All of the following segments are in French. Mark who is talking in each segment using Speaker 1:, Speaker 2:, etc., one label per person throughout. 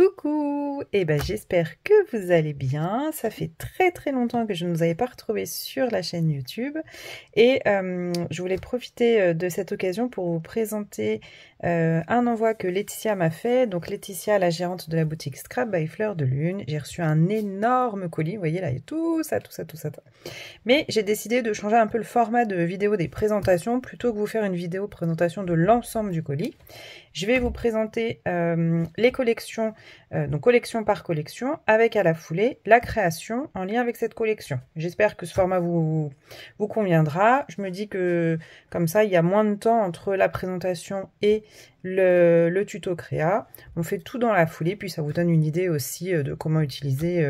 Speaker 1: Coucou! Eh ben, j'espère que vous allez bien. Ça fait très longtemps que je ne vous avais pas retrouvé sur la chaîne YouTube et je voulais profiter de cette occasion pour vous présenter un envoi que Laetitia m'a fait. Donc Laetitia, la gérante de la boutique Scrap by Fleur de Lune. J'ai reçu un énorme colis, vous voyez là, il y a tout ça. Mais j'ai décidé de changer un peu le format de vidéo des présentations. Plutôt que vous faire une vidéo présentation de l'ensemble du colis, je vais vous présenter les collections, donc collection par collection, avec à la foulée la création en lien avec cette collection. J'espère que ce format vous conviendra. Je me dis que comme ça, il y a moins de temps entre la présentation et le tuto créa. On fait tout dans la foulée, puis ça vous donne une idée aussi de comment utiliser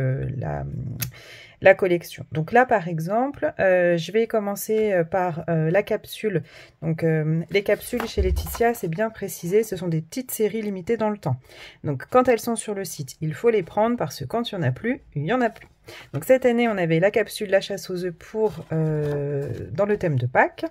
Speaker 1: la collection. Donc là, par exemple, je vais commencer par la capsule. Donc les capsules chez Laetitia, c'est bien précisé, ce sont des petites séries limitées dans le temps. Donc quand elles sont sur le site, il faut les prendre parce que quand il n'y en a plus, il n'y en a plus. Donc cette année, on avait la capsule La chasse aux œufs pour dans le thème de Pâques.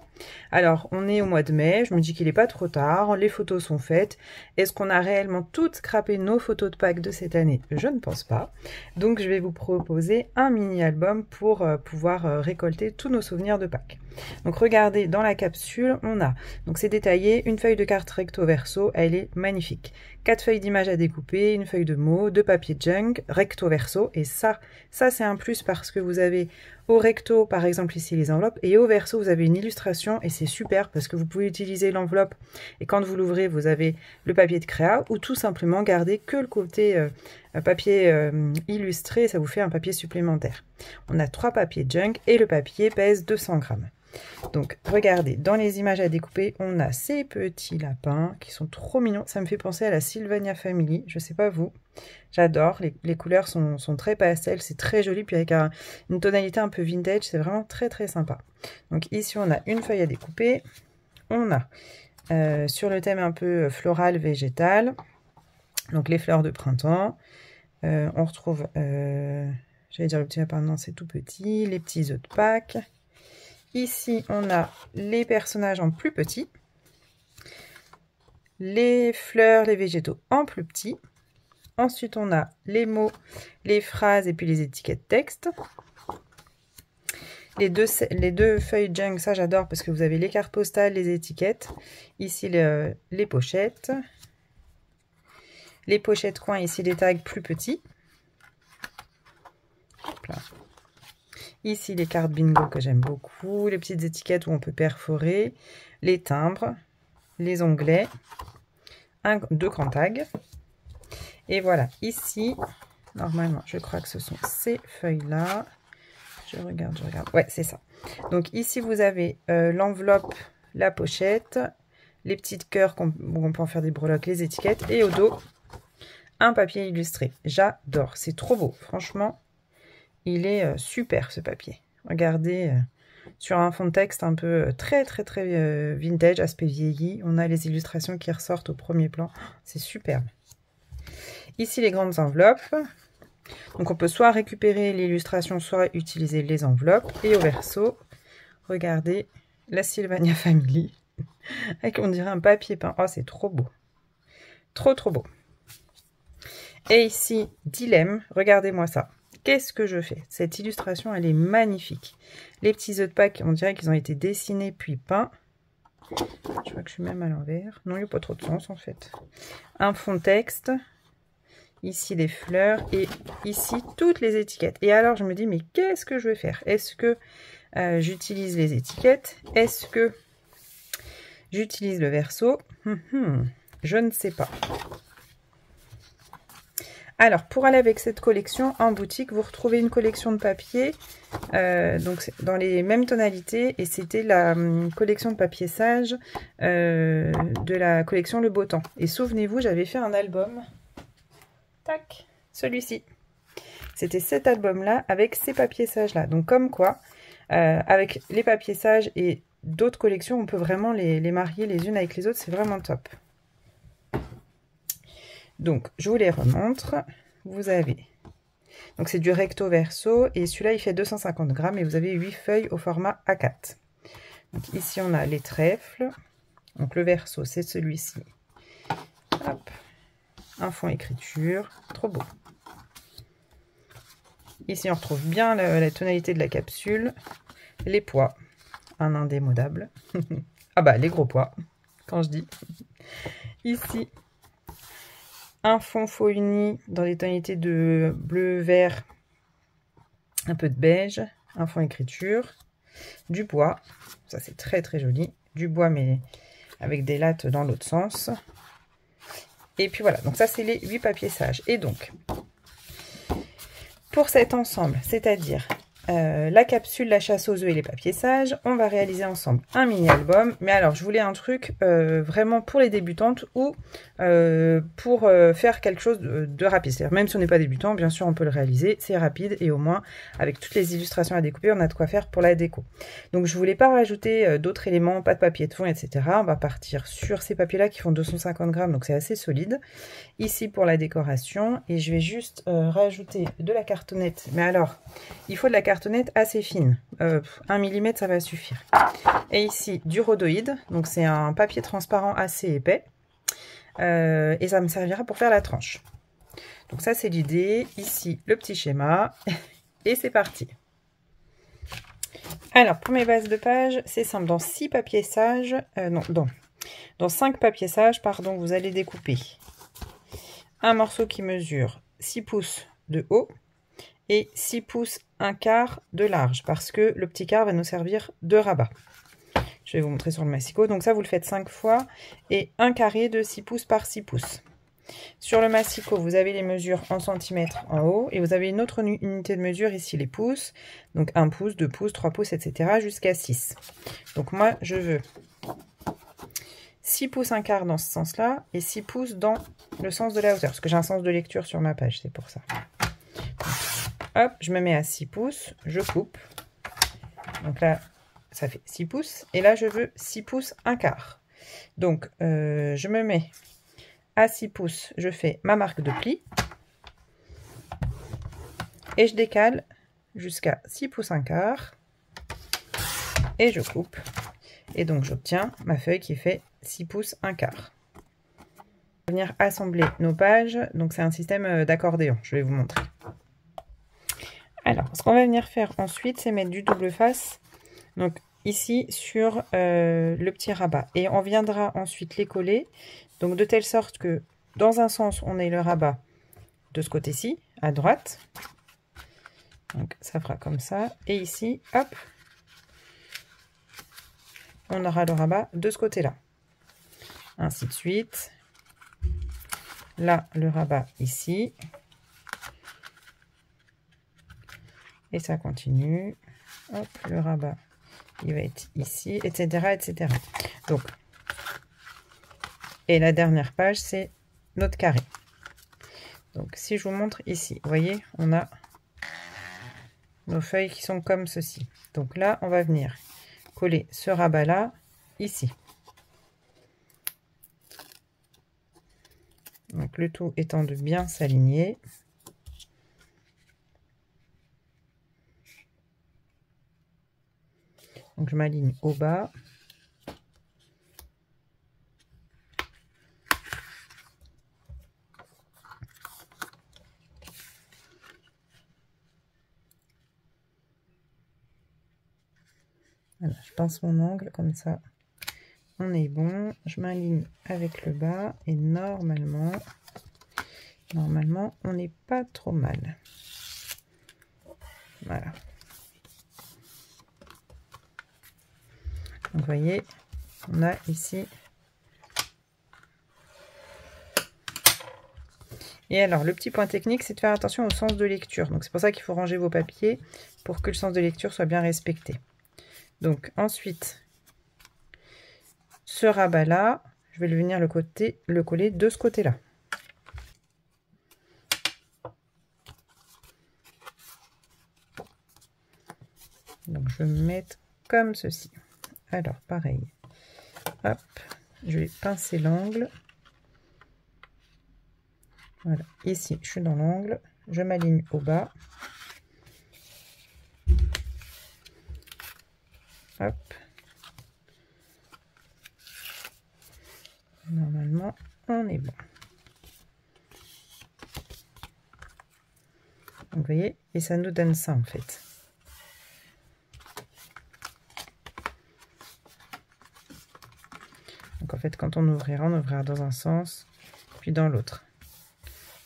Speaker 1: Alors, on est au mois de mai, je me dis qu'il n'est pas trop tard, les photos sont faites. Est-ce qu'on a réellement toutes scrappé nos photos de Pâques de cette année? Je ne pense pas. Donc je vais vous proposer un mini-album pour pouvoir récolter tous nos souvenirs de Pâques. Donc regardez, dans la capsule, on a, donc c'est détaillé, une feuille de carte recto verso, elle est magnifique. 4 feuilles d'images à découper, une feuille de mots, 2 papiers junk, recto verso, et ça c'est un plus parce que vous avez au recto, par exemple ici les enveloppes, et au verso vous avez une illustration, et c'est super parce que vous pouvez utiliser l'enveloppe, et quand vous l'ouvrez, vous avez le papier de créa, ou tout simplement garder que le côté papier illustré, ça vous fait un papier supplémentaire. On a 3 papiers junk, et le papier pèse 200 grammes. Donc regardez, dans les images à découper, on a ces petits lapins qui sont trop mignons. Ça me fait penser à la Sylvania Family, je sais pas vous. J'adore, les couleurs sont très pastel, c'est très joli, puis avec une tonalité un peu vintage, c'est vraiment très sympa. Donc ici on a une feuille à découper, on a sur le thème un peu floral, végétal, donc les fleurs de printemps, on retrouve, j'allais dire le petit lapin, non c'est tout petit, les petits œufs de Pâques. Ici, on a les personnages en plus petits, les fleurs, les végétaux en plus petits. Ensuite, on a les mots, les phrases et puis les étiquettes texte. Les deux feuilles junk, ça j'adore parce que vous avez les cartes postales, les étiquettes. Ici, les pochettes. Les pochettes coins, ici les tags plus petits. Hop là. Ici, les cartes bingo que j'aime beaucoup, les petites étiquettes où on peut perforer, les timbres, les onglets, 2 grands tags. Et voilà, ici, normalement, je crois que ce sont ces feuilles-là. Je regarde. Ouais, c'est ça. Donc ici, vous avez l'enveloppe, la pochette, les petites cœurs où on peut en faire des breloques, les étiquettes, et au dos, un papier illustré. J'adore, c'est trop beau, franchement. Il est super ce papier. Regardez, sur un fond de texte un peu très vintage, aspect vieilli. On a les illustrations qui ressortent au premier plan. C'est superbe. Ici les grandes enveloppes. Donc on peut soit récupérer l'illustration, soit utiliser les enveloppes. Et au verso, regardez la Sylvania Family. Avec on dirait un papier peint. Oh c'est trop beau. Trop beau. Et ici, dilemme. Regardez-moi ça. Qu'est-ce que je fais? Cette illustration, elle est magnifique. Les petits œufs de Pâques, on dirait qu'ils ont été dessinés puis peints. Je vois que je suis même à l'envers. Non, il n'y a pas trop de sens en fait. Un fond de texte. Ici, les fleurs. Et ici, toutes les étiquettes. Et alors, je me dis, mais qu'est-ce que je vais faire? Est-ce que j'utilise les étiquettes? Est-ce que j'utilise le verso? Je ne sais pas. Alors, pour aller avec cette collection, en boutique, vous retrouvez une collection de papier, donc dans les mêmes tonalités, et c'était la collection de papier sage de la collection Le Beau Temps. Et souvenez-vous, j'avais fait un album, tac, celui-ci. C'était cet album-là avec ces papiers sages-là. Donc comme quoi, avec les papiers sages et d'autres collections, on peut vraiment les marier les unes avec les autres, c'est vraiment top. Donc, je vous les remontre. Vous avez, donc c'est du recto verso, et celui-là, il fait 250 grammes, et vous avez 8 feuilles au format A4. Donc, ici, on a les trèfles. Donc, le verso, c'est celui-ci. Hop. un fond écriture, trop beau. Ici, on retrouve bien la tonalité de la capsule, les poids, un indémodable. Ah bah, les gros poids, quand je dis. Ici, un fond faux uni dans les tonalités de bleu, vert, un peu de beige, un fond écriture, du bois, ça c'est très très joli, du bois mais avec des lattes dans l'autre sens. Et puis voilà, donc ça c'est les 8 papiers sages. Et donc, pour cet ensemble, c'est-à-dire la capsule, la chasse aux œufs et les papiers sages, on va réaliser ensemble un mini-album. Mais alors, je voulais un truc vraiment pour les débutantes ou pour faire quelque chose de rapide. C'est-à-dire, même si on n'est pas débutant, bien sûr, on peut le réaliser. C'est rapide et au moins, avec toutes les illustrations à découper, on a de quoi faire pour la déco. Donc, je voulais pas rajouter d'autres éléments, pas de papier de fond, etc. On va partir sur ces papiers-là qui font 250 grammes, donc c'est assez solide. Ici, pour la décoration, et je vais juste rajouter de la cartonnette. Mais alors, il faut de la cartonnette assez fine. 1 mm, ça va suffire. Et ici, du rhodoïde. Donc, c'est un papier transparent assez épais. Et ça me servira pour faire la tranche. Donc, ça, c'est l'idée. Ici, le petit schéma. Et c'est parti. Alors, pour mes bases de page, c'est simple. Dans 6 papiers sages, dans 5 papiers sages, pardon, vous allez découper un morceau qui mesure 6 pouces de haut et 6 pouces 1/4 de large, parce que le petit quart va nous servir de rabat. Je vais vous montrer sur le massicot. Donc ça, vous le faites 5 fois et un carré de 6 pouces par 6 pouces. Sur le massicot, vous avez les mesures en centimètres en haut et vous avez une autre unité de mesure ici, les pouces. Donc 1 pouce, 2 pouces, 3 pouces, etc. jusqu'à 6. Donc moi, je veux 6 pouces 1/4 dans ce sens-là et 6 pouces dans le sens de la hauteur. Parce que j'ai un sens de lecture sur ma page, c'est pour ça. Hop, je me mets à 6 pouces, je coupe. Donc là, ça fait 6 pouces. Et là, je veux 6 pouces 1/4. Donc, je me mets à 6 pouces, je fais ma marque de pli. Et je décale jusqu'à 6 pouces 1/4. Et je coupe. Et donc, j'obtiens ma feuille qui fait 6 pouces 1/4. On va venir assembler nos pages. Donc, c'est un système d'accordéon. Je vais vous montrer. Alors, ce qu'on va venir faire ensuite, c'est mettre du double face. Donc, ici, sur le petit rabat. Et on viendra ensuite les coller. Donc, de telle sorte que, dans un sens, on ait le rabat de ce côté-ci, à droite. Donc, ça fera comme ça. Et ici, hop, on aura le rabat de ce côté-là. Ainsi de suite. Là, le rabat ici. Et ça continue. Hop, le rabat, il va être ici, etc., etc. Donc, et la dernière page, c'est notre carré. Donc, si je vous montre ici, vous voyez, on a nos feuilles qui sont comme ceci. Donc là, on va venir coller ce rabat-là, ici. Donc, le tout étant de bien s'aligner. Donc, je m'aligne au bas. Voilà, je pince mon angle comme ça. On est bon. Je m'aligne avec le bas et normalement, on n'est pas trop mal. Voilà. Donc, vous voyez, on a ici. Et alors, le petit point technique, c'est de faire attention au sens de lecture. Donc, c'est pour ça qu'il faut ranger vos papiers pour que le sens de lecture soit bien respecté. Donc, ensuite, ce rabat-là, je vais venir le coller de ce côté-là. Donc, je vais me mettre comme ceci. Alors, pareil. Hop, je vais pincer l'angle. Voilà, ici, je suis dans l'angle. Je m'aligne au bas. Hop. Normalement, on est bon. voyez, et ça nous donne ça en fait. Donc en fait, quand on ouvrira dans un sens, puis dans l'autre.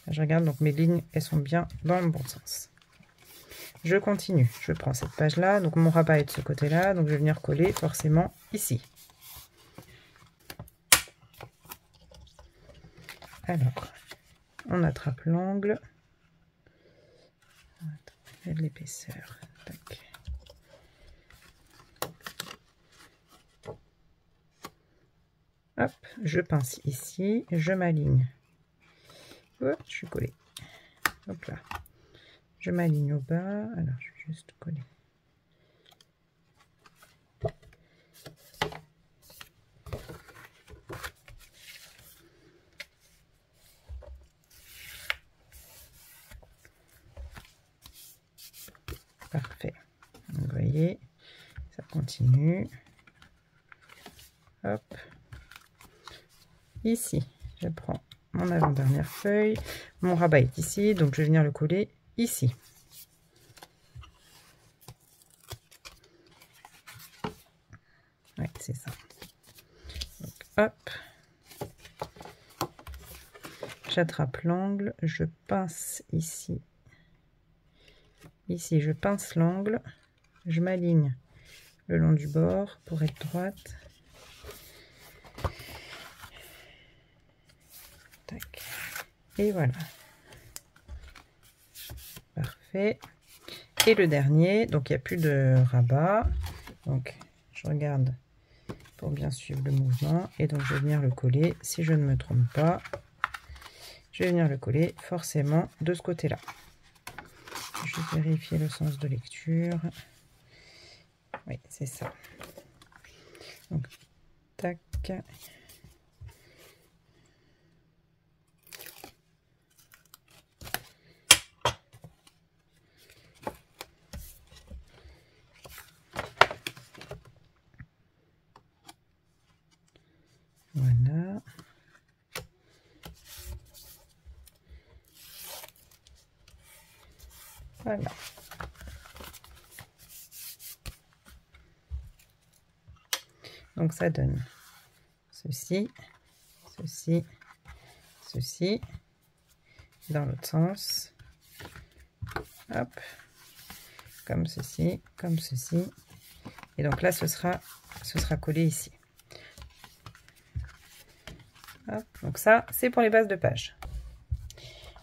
Speaker 1: Je regarde, donc mes lignes, elles sont bien dans le bon sens. Je continue, je prends cette page-là, donc mon rabat est de ce côté-là, donc je vais venir coller forcément ici. Alors, on attrape l'angle. Il y a de l'épaisseur. Hop, je pince ici, je m'aligne. Hop, je suis collée. Hop là. Je m'aligne au bas. Alors, je vais juste coller. Parfait. Vous voyez, ça continue. Hop. Ici, je prends mon avant-dernière feuille. Mon rabat est ici, donc je vais venir le coller ici. Ouais, c'est ça. Donc, hop. J'attrape l'angle, je pince ici. Ici, je pince l'angle, je m'aligne le long du bord pour être droite. Tac. Et voilà. Parfait. Et le dernier, donc il n'y a plus de rabat. Donc je regarde pour bien suivre le mouvement. Et donc je vais venir le coller, si je ne me trompe pas. Je vais venir le coller forcément de ce côté-là. Je vais vérifier le sens de lecture. Oui, c'est ça. Donc, tac. Voilà. Voilà. Donc ça donne ceci, ceci, ceci, dans l'autre sens. Hop, comme ceci, comme ceci. Et donc là, ce sera collé ici. Hop, donc ça, c'est pour les bases de page.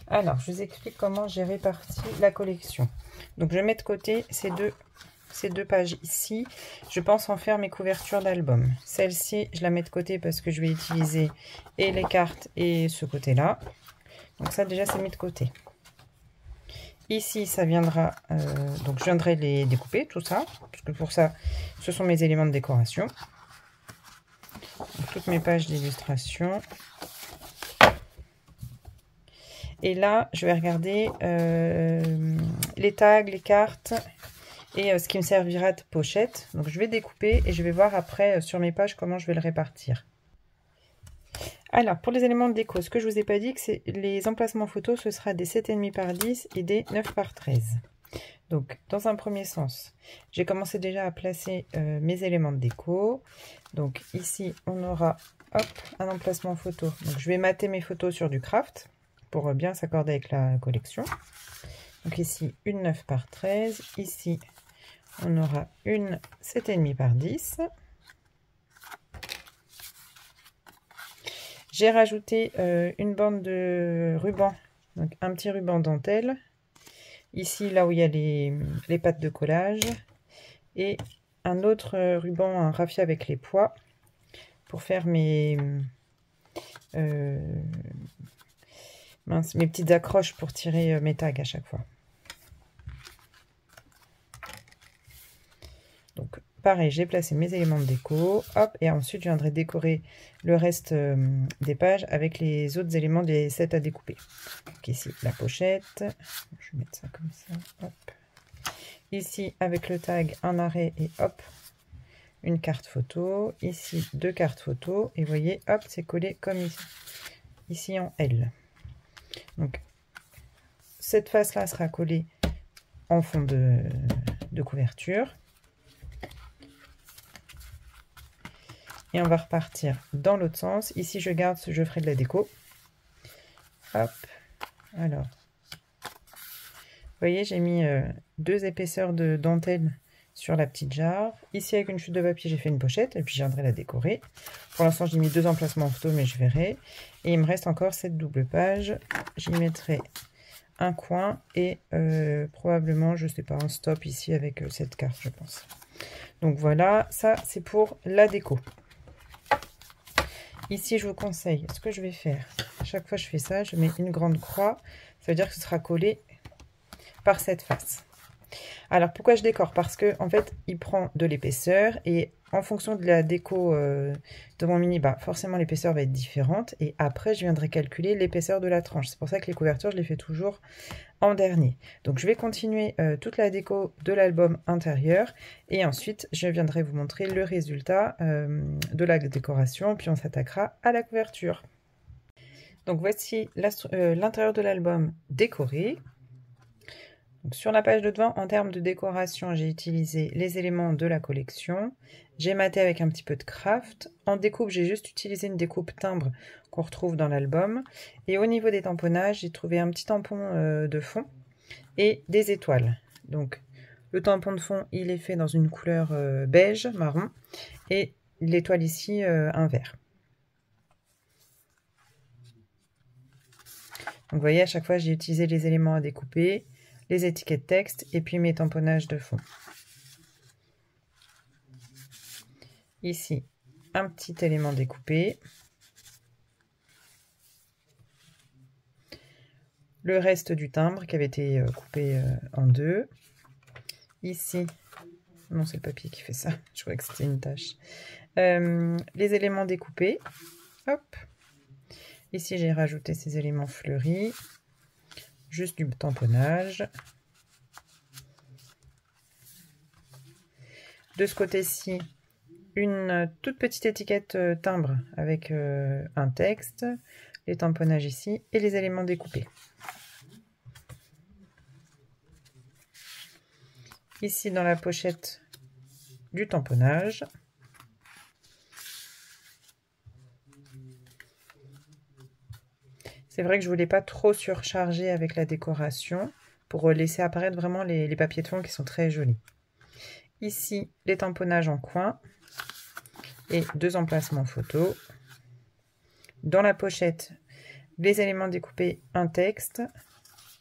Speaker 1: Alors, je vous explique comment j'ai réparti la collection. Donc, je mets de côté ces deux pages ici. Je pense en faire mes couvertures d'album. Celle-ci, je la mets de côté parce que je vais utiliser et les cartes et ce côté-là. Donc ça, déjà, c'est mis de côté. Ici, ça viendra... donc, je viendrai les découper, tout ça. Parce que pour ça, ce sont mes éléments de décoration. Donc, toutes mes pages d'illustration. Et là, je vais regarder les tags, les cartes et ce qui me servira de pochette. Donc, je vais découper et je vais voir après sur mes pages comment je vais le répartir. Alors, pour les éléments de déco, ce que je ne vous ai pas dit, que c'est les emplacements photos, ce sera des 7,5 par 10 et des 9 par 13. Donc, dans un premier sens, j'ai commencé déjà à placer mes éléments de déco. Donc, ici, on aura hop, un emplacement photo. Donc, je vais mater mes photos sur du craft pour bien s'accorder avec la collection. Donc ici, une 9 par 13. Ici, on aura une 7,5 par 10. J'ai rajouté une bande de ruban, donc un petit ruban dentelle. Ici, là où il y a les pattes de collage. Et un autre ruban, un raffia avec les pois, pour faire mes petites accroches pour tirer mes tags à chaque fois. Donc pareil, j'ai placé mes éléments de déco, hop, et ensuite je viendrai décorer le reste des pages avec les autres éléments des sets à découper. Donc ici la pochette, je vais mettre ça comme ça, hop. Ici avec le tag un arrêt et hop, une carte photo, ici deux cartes photo, et vous voyez, hop, c'est collé comme ici en L. Donc cette face là sera collée en fond de couverture. Et on va repartir dans l'autre sens. Ici, je garde, je ferai de la déco. Hop, alors. Vous voyez, j'ai mis 2 épaisseurs de dentelle sur la petite jarre. Ici, avec une chute de papier, j'ai fait une pochette et puis je viendrai la décorer. Pour l'instant, j'ai mis 2 emplacements photo, mais je verrai. Et il me reste encore cette double page. J'y mettrai un coin et probablement, je sais pas, un stop ici avec cette carte, je pense. Donc voilà, ça, c'est pour la déco. Ici, je vous conseille, ce que je vais faire, à chaque fois que je fais ça, je mets une grande croix. Ça veut dire que ce sera collé par cette face. Alors, pourquoi je décore? Parce que, en fait, il prend de l'épaisseur et en fonction de la déco de mon mini, bah, forcément, l'épaisseur va être différente. Et après, je viendrai calculer l'épaisseur de la tranche. C'est pour ça que les couvertures, je les fais toujours en dernier. Donc, je vais continuer toute la déco de l'album intérieur. Et ensuite, je viendrai vous montrer le résultat de la décoration. Puis, on s'attaquera à la couverture. Donc, voici l'intérieur de l'album décoré. Donc, sur la page de devant, en termes de décoration, j'ai utilisé les éléments de la collection. J'ai maté avec un petit peu de craft. En découpe, j'ai juste utilisé une découpe timbre qu'on retrouve dans l'album. Et au niveau des tamponnages, j'ai trouvé un petit tampon de fond et des étoiles. Donc, le tampon de fond, il est fait dans une couleur beige, marron. Et l'étoile ici, un vert. Donc, vous voyez, à chaque fois, j'ai utilisé les éléments à découper, les étiquettes texte et puis mes tamponnages de fond. Ici, un petit élément découpé. Le reste du timbre qui avait été coupé en 2. Ici, non, c'est le papier qui fait ça. Je croyais que c'était une tache. Les éléments découpés. Hop. Ici, j'ai rajouté ces éléments fleuris. Juste du tamponnage. De ce côté-ci, une toute petite étiquette timbre avec un texte, les tamponnages ici et les éléments découpés. Ici, dans la pochette, du tamponnage. C'est vrai que je voulais pas trop surcharger avec la décoration pour laisser apparaître vraiment les papiers de fond qui sont très jolis. Ici, les tamponnages en coin et 2 emplacements photo. Dans la pochette, les éléments découpés, un texte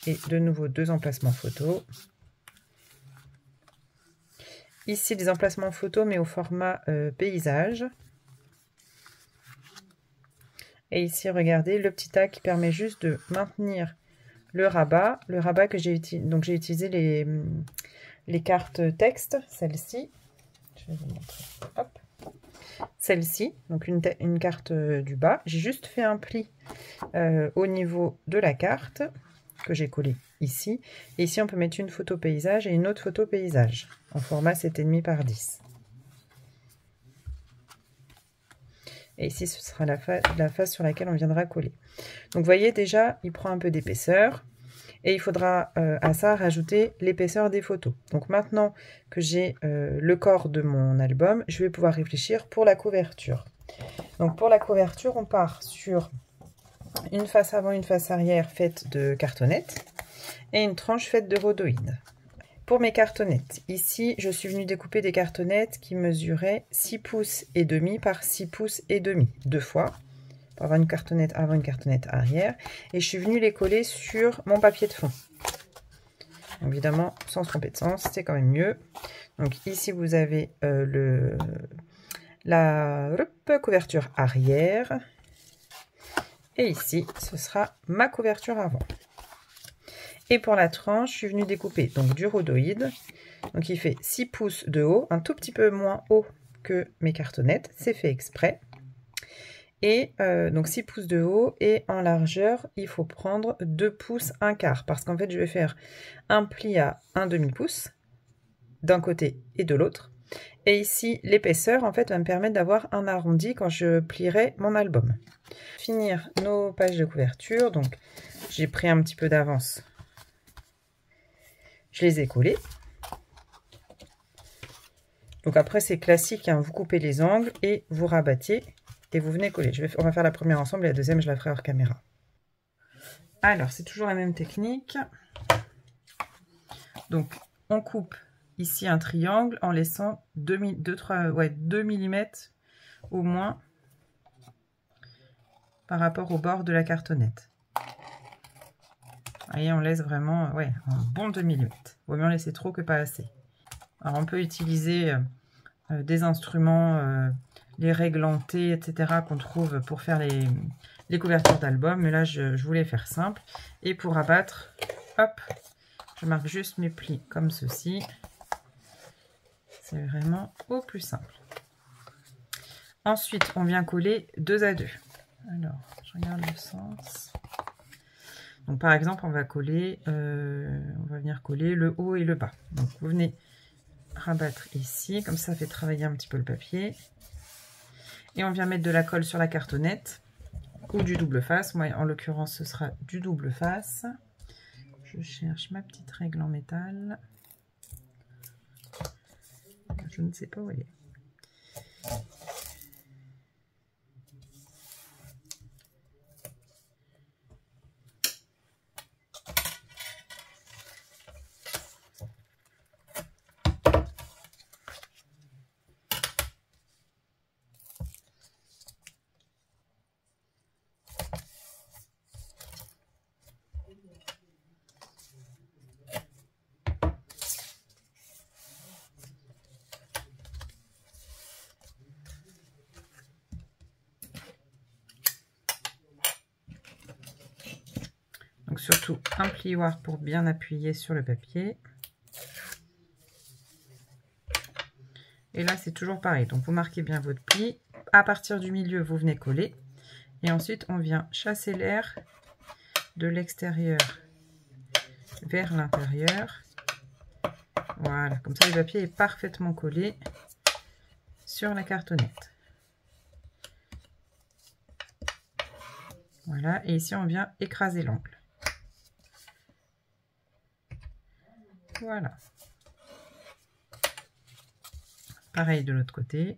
Speaker 1: et de nouveau 2 emplacements photo. Ici, des emplacements photo mais au format paysage. Et ici, regardez, le petit tag qui permet juste de maintenir le rabat. Le rabat que j'ai utilisé, donc j'ai utilisé les cartes texte, celle-ci. Je vais vous montrer. Hop. Celle-ci, donc une carte du bas. J'ai juste fait un pli au niveau de la carte que j'ai collé ici. Et ici, on peut mettre une photo paysage et une autre photo paysage en format 7,5 par 10. Et ici, ce sera la face sur laquelle on viendra coller. Donc, vous voyez, déjà, il prend un peu d'épaisseur. Et il faudra à ça rajouter l'épaisseur des photos. Donc, maintenant que j'ai le corps de mon album, je vais pouvoir réfléchir pour la couverture. Donc, pour la couverture, on part sur une face avant, une face arrière faite de cartonnettes et une tranche faite de rhodoïdes. Pour mes cartonnettes, ici, je suis venue découper des cartonnettes qui mesuraient 6 pouces et demi par 6 pouces et demi, 2 fois, pour avoir une cartonnette avant, une cartonnette arrière, et je suis venue les coller sur mon papier de fond. Évidemment, sans se tromper de sens, c'est quand même mieux. Donc ici, vous avez la couverture arrière, et ici, ce sera ma couverture avant. Et pour la tranche, je suis venue découper donc du rhodoïde. Donc il fait 6 pouces de haut, un tout petit peu moins haut que mes cartonnettes. C'est fait exprès. Et donc 6 pouces de haut. Et en largeur, il faut prendre 2 pouces 1/4. Parce qu'en fait, je vais faire un pli à 1/2 pouce d'un côté et de l'autre. Et ici, l'épaisseur, en fait, va me permettre d'avoir un arrondi quand je plierai mon album. Finir nos pages de couverture. Donc, j'ai pris un petit peu d'avance Je les ai collés. Donc après, c'est classique, hein, vous coupez les angles et vous rabattez et vous venez coller. On va faire la première ensemble et la deuxième, je la ferai hors caméra. Alors, c'est toujours la même technique. Donc, on coupe ici un triangle en laissant 2 mm au moins par rapport au bord de la cartonnette. Vous voyez, on laisse vraiment un bon 2 mm. Vaut mieux en laisser trop que pas assez. Alors, on peut utiliser des instruments, les réglentés, etc. qu'on trouve pour faire les couvertures d'albums. Mais là, je voulais faire simple. Et pour abattre, hop, je marque juste mes plis comme ceci. C'est vraiment au plus simple. Ensuite, on vient coller 2 à 2. Alors, je regarde le sens. Donc, par exemple, on va venir coller le haut et le bas. Donc, vous venez rabattre ici, comme ça fait travailler un petit peu le papier. Et on vient mettre de la colle sur la cartonnette ou du double face. Moi, en l'occurrence, ce sera du double face. Je cherche ma petite règle en métal. Je ne sais pas où elle est. Donc surtout un plioir pour bien appuyer sur le papier. Et là c'est toujours pareil, donc vous marquez bien votre pli. À partir du milieu vous venez coller. Et ensuite on vient chasser l'air de l'extérieur vers l'intérieur. Voilà, comme ça le papier est parfaitement collé sur la cartonnette. Voilà, et ici on vient écraser l'angle. Voilà. Pareil de l'autre côté.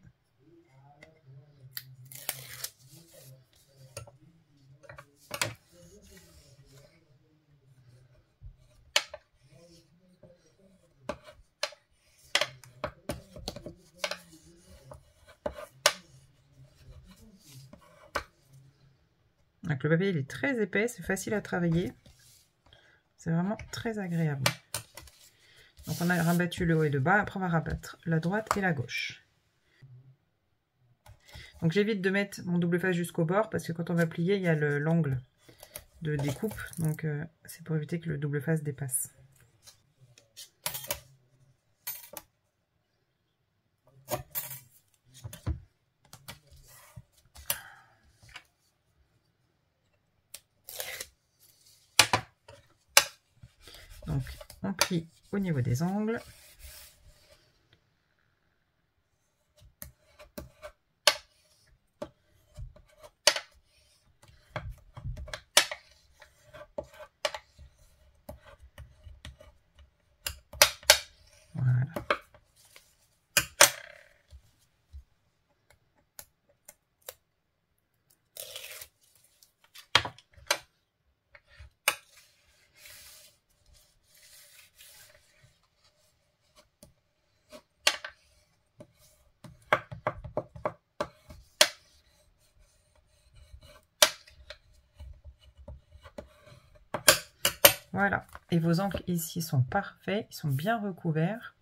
Speaker 1: Donc le papier il est très épais, c'est facile à travailler. C'est vraiment très agréable. Donc on a rabattu le haut et le bas, après on va rabattre la droite et la gauche. Donc j'évite de mettre mon double face jusqu'au bord parce que quand on va plier, il y a l'angle de découpe. Donc c'est pour éviter que le double face dépasse. Donc on plie au niveau des angles. Voilà. Voilà, et vos angles ici sont parfaits, ils sont bien recouverts.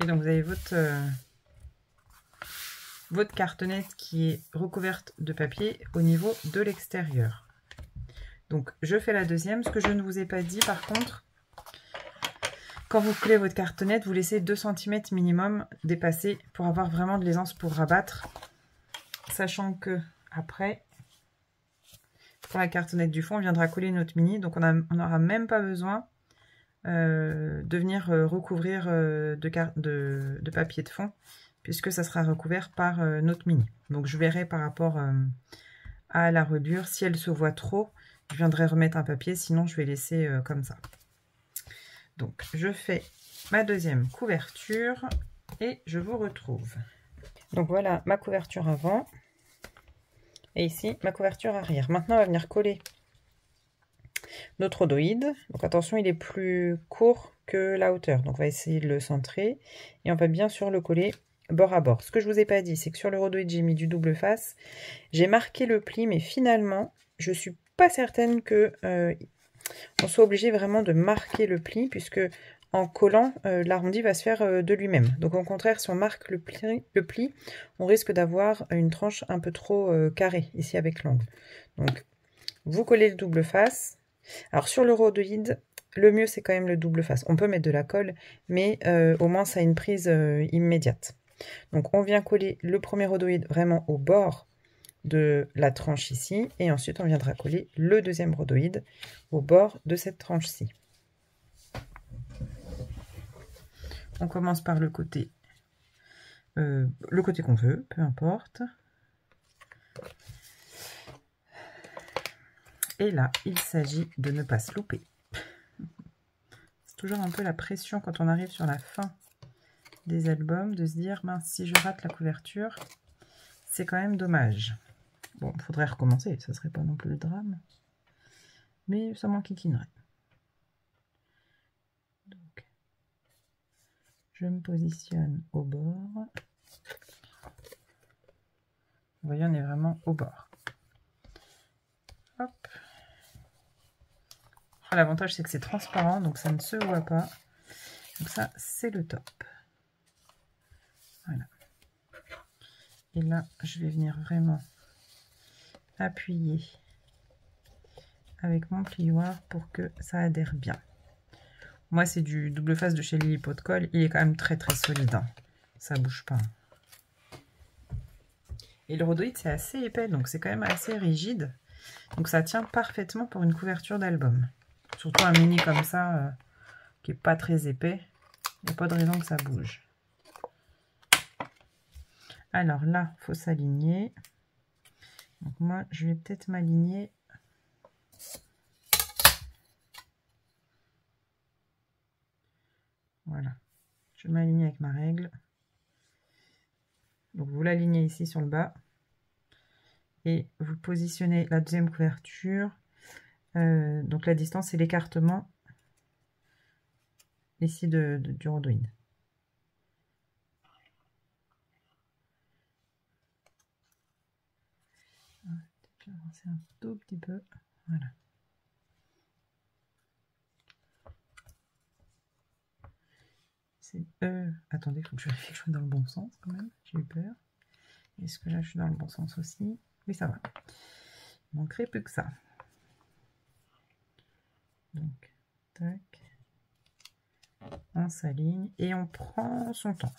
Speaker 1: Et donc vous avez votre cartonnette qui est recouverte de papier au niveau de l'extérieur. Donc je fais la deuxième. Ce que je ne vous ai pas dit par contre, quand vous collez votre cartonnette, vous laissez 2 cm minimum dépasser pour avoir vraiment de l'aisance pour rabattre. Sachant que après, pour la cartonnette du fond, on viendra coller notre mini. Donc on n'aura même pas besoin de venir recouvrir de papier de fond, puisque ça sera recouvert par notre mini. Donc je verrai par rapport à la reliure, si elle se voit trop, Je viendrai remettre un papier, sinon je vais laisser comme ça. Donc je fais ma deuxième couverture et je vous retrouve. Donc voilà ma couverture avant. Et ici ma couverture arrière. Maintenant on va venir coller notre rhodoïde. Donc attention, il est plus court que la hauteur. Donc on va essayer de le centrer. Et on va bien sûr le coller bord à bord. Ce que je vous ai pas dit, c'est que sur le rhodoïde, j'ai mis du double face. J'ai marqué le pli, mais finalement, je suis pas certaine que on soit obligé vraiment de marquer le pli, puisque en collant, l'arrondi va se faire de lui-même. Donc au contraire, si on marque le pli on risque d'avoir une tranche un peu trop carrée, ici avec l'angle. Donc vous collez le double face. Alors sur le rhodoïde, le mieux c'est quand même le double face. On peut mettre de la colle, mais au moins ça a une prise immédiate. Donc on vient coller le premier rhodoïde vraiment au bord de la tranche ici, et ensuite on viendra coller le deuxième rhodoïde au bord de cette tranche-ci. On commence par le côté qu'on veut, peu importe. Et là, il s'agit de ne pas se louper. C'est toujours un peu la pression quand on arrive sur la fin des albums, de se dire, mince, si je rate la couverture, c'est quand même dommage. Bon, il faudrait recommencer, ça serait pas non plus le drame. Mais ça m'enquiquinerait. Donc, je me positionne au bord. Vous voyez, on est vraiment au bord. Hop. Oh, l'avantage, c'est que c'est transparent, donc ça ne se voit pas. Donc ça, c'est le top. Voilà. Et là, je vais venir vraiment appuyer avec mon plioir pour que ça adhère bien. Moi, c'est du double face de chez Lily Pot de Colle. Il est quand même très très solide. Hein. Ça bouge pas. Et le rhodoïde, c'est assez épais, donc c'est quand même assez rigide. Donc ça tient parfaitement pour une couverture d'album. Surtout un mini comme ça, qui n'est pas très épais. Il n'y a pas de raison que ça bouge. Alors là, il faut s'aligner. Donc moi, je vais peut-être m'aligner. Voilà. Je m'aligne avec ma règle. Donc vous l'alignez ici sur le bas. Et vous positionnez la deuxième couverture. Donc la distance, c'est l'écartement ici du rhodoïde. Je vais avancer un tout petit peu. Voilà. Attendez, il faut que je vérifie que je sois dans le bon sens quand même. J'ai eu peur. Est-ce que là, je suis dans le bon sens aussi? Oui, ça va. Il manquerait plus que ça. Donc, tac. On s'aligne et on prend son temps.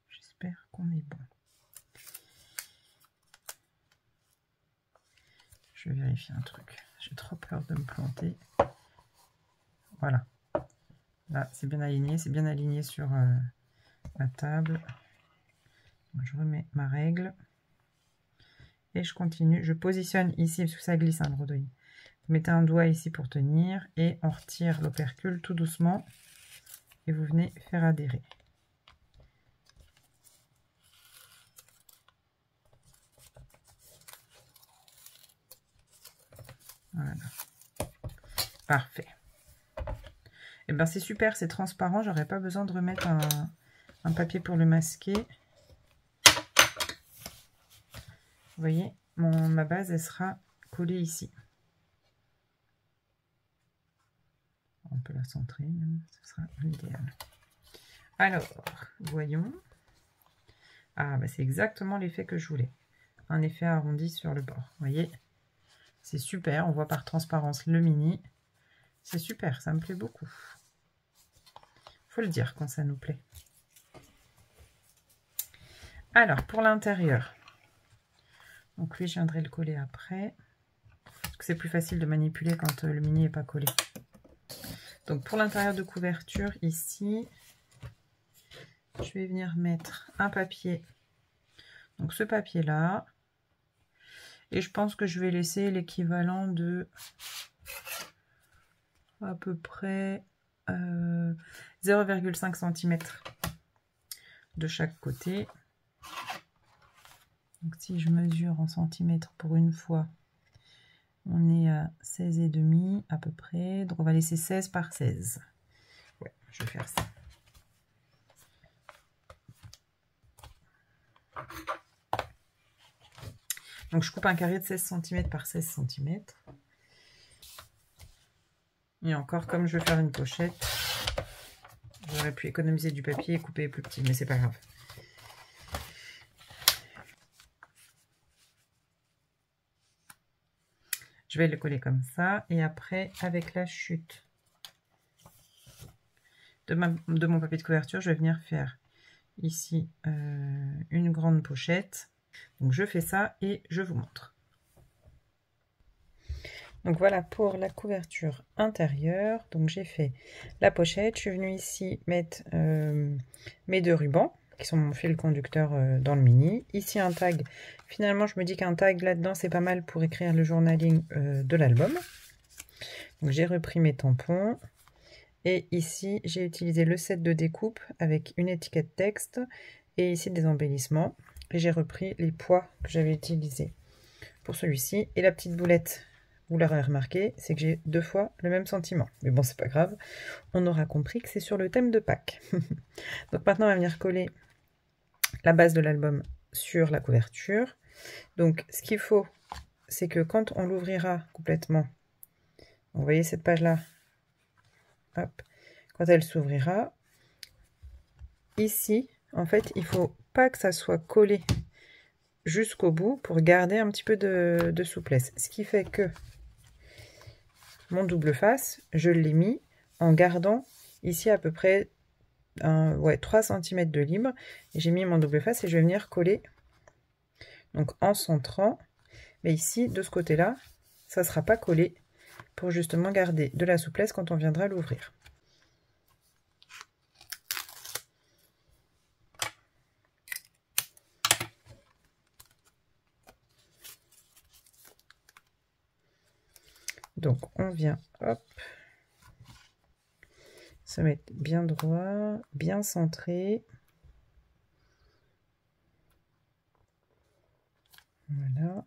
Speaker 1: J'espère qu'on est bon. Je vais vérifier un truc. J'ai trop peur de me planter. Voilà. Là, c'est bien aligné sur la table. Je remets ma règle. Et je continue. Je positionne ici, parce que ça glisse le rhodoïde. Vous mettez un doigt ici pour tenir. Et on retire l'opercule tout doucement. Et vous venez faire adhérer. Voilà. Parfait. Et bien c'est super, c'est transparent. J'aurais pas besoin de remettre un papier pour le masquer. Vous voyez, ma base, elle sera collée ici. On peut la centrer, même, ce sera l'idéal. Alors, voyons. Ah, bah c'est exactement l'effet que je voulais. Un effet arrondi sur le bord. Vous voyez, c'est super. On voit par transparence le mini. C'est super, ça me plaît beaucoup. Faut le dire quand ça nous plaît. Alors, pour l'intérieur. Donc lui, je viendrai le coller après. Parce que c'est plus facile de manipuler quand le mini n'est pas collé. Donc pour l'intérieur de couverture, ici, je vais venir mettre un papier. Donc ce papier-là. Et je pense que je vais laisser l'équivalent de à peu près 0,5 cm de chaque côté. Donc si je mesure en centimètres pour une fois, on est à 16,5 à peu près. Donc on va laisser 16 par 16. Ouais, je vais faire ça. Donc je coupe un carré de 16 cm par 16 cm. Et encore, comme je veux faire une pochette, j'aurais pu économiser du papier et couper plus petit, mais c'est pas grave. Je vais le coller comme ça. Et après, avec la chute de mon papier de couverture, je vais venir faire ici une grande pochette. Donc je fais ça et je vous montre. Donc voilà pour la couverture intérieure. Donc j'ai fait la pochette. Je suis venue ici mettre mes 2 rubans qui sont mon fil conducteur dans le mini. Ici un tag. Finalement je me dis qu'un tag là-dedans c'est pas mal pour écrire le journaling de l'album. Donc j'ai repris mes tampons. Et ici j'ai utilisé le set de découpe avec une étiquette texte. Et ici des embellissements. Et j'ai repris les poids que j'avais utilisés pour celui-ci. Et la petite boulette, vous l'aurez remarqué, c'est que j'ai 2 fois le même sentiment. Mais bon, c'est pas grave. On aura compris que c'est sur le thème de Pâques. Donc maintenant, on va venir coller la base de l'album sur la couverture. Donc ce qu'il faut, c'est que quand on l'ouvrira complètement, vous voyez cette page-là, hop, quand elle s'ouvrira, ici, en fait, il faut pas que ça soit collé jusqu'au bout pour garder un petit peu de souplesse. Ce qui fait que mon double face, je l'ai mis en gardant ici à peu près 3 cm de libre. J'ai mis mon double face et je vais venir coller donc en centrant. Mais ici, de ce côté-là, ça ne sera pas collé pour justement garder de la souplesse quand on viendra l'ouvrir. Donc on vient, hop, se mettre bien droit, bien centré. Voilà.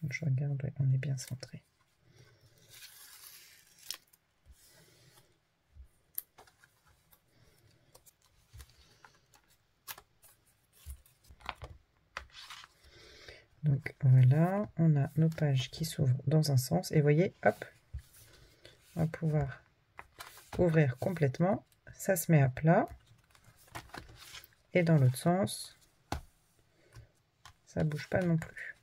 Speaker 1: Je regarde, ouais, on est bien centré. Donc voilà, on a nos pages qui s'ouvrent dans un sens. Et vous voyez, hop, on va pouvoir ouvrir complètement. Ça se met à plat. Et dans l'autre sens, ça ne bouge pas non plus.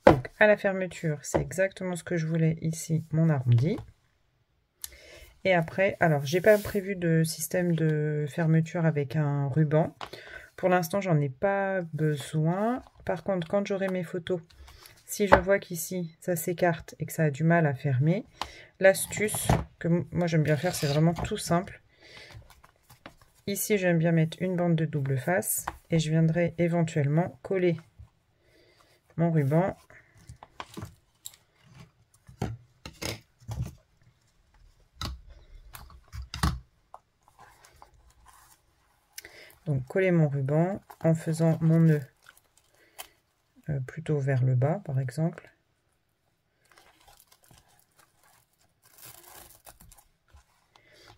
Speaker 1: Donc à la fermeture, c'est exactement ce que je voulais ici, mon arrondi. Et après, alors j'ai pas prévu de système de fermeture avec un ruban. Pour l'instant, j'en ai pas besoin. Par contre, quand j'aurai mes photos, si je vois qu'ici ça s'écarte et que ça a du mal à fermer, l'astuce que moi j'aime bien faire, c'est vraiment tout simple. Ici, j'aime bien mettre une bande de double face et je viendrai éventuellement coller mon ruban. Donc coller mon ruban en faisant mon nœud plutôt vers le bas par exemple.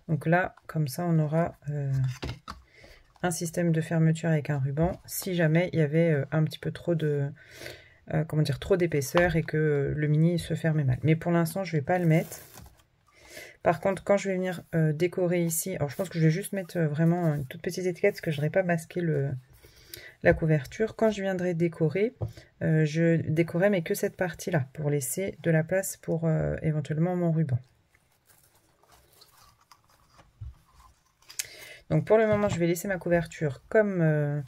Speaker 1: Donc là, comme ça, on aura un système de fermeture avec un ruban si jamais il y avait un petit peu trop de trop d'épaisseur et que le mini se fermait mal. Mais pour l'instant, je vais pas le mettre. Par contre, quand je vais venir décorer ici, alors je pense que je vais juste mettre vraiment une toute petite étiquette parce que je n'aurai pas masqué la couverture. Quand je viendrai décorer, je décorerai mais que cette partie-là pour laisser de la place pour éventuellement mon ruban. Donc pour le moment, je vais laisser ma couverture comme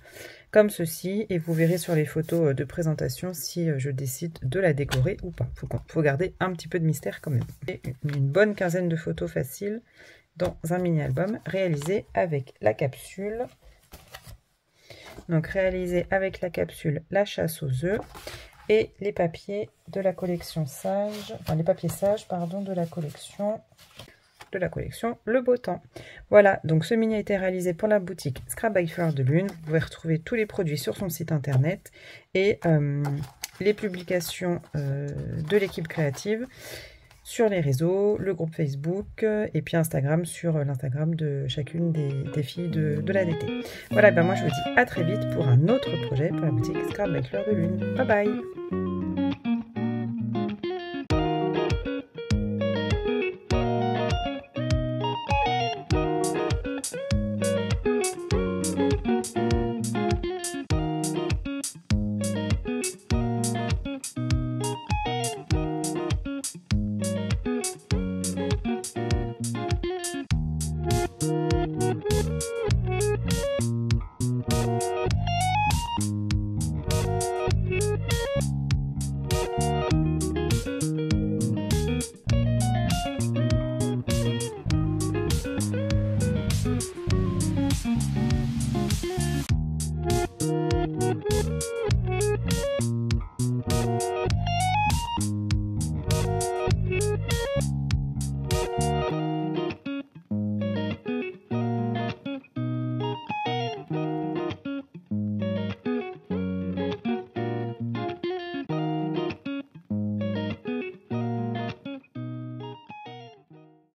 Speaker 1: comme ceci, et vous verrez sur les photos de présentation si je décide de la décorer ou pas. Faut garder un petit peu de mystère quand même. Et une bonne quinzaine de photos faciles dans un mini-album réalisé avec la capsule. Donc réalisé avec la capsule La Chasse aux œufs et les papiers de la collection Sage, enfin les papiers Sage, pardon, de la collection Le Beau Temps. Voilà, donc ce mini a été réalisé pour la boutique Scrap by Fleur de Lune. Vous pouvez retrouver tous les produits sur son site internet et les publications de l'équipe créative sur les réseaux, le groupe Facebook et puis Instagram sur l'Instagram de chacune des filles de l'ADT. Voilà, ben moi je vous dis à très vite pour un autre projet pour la boutique Scrap by Fleur de Lune. Bye bye!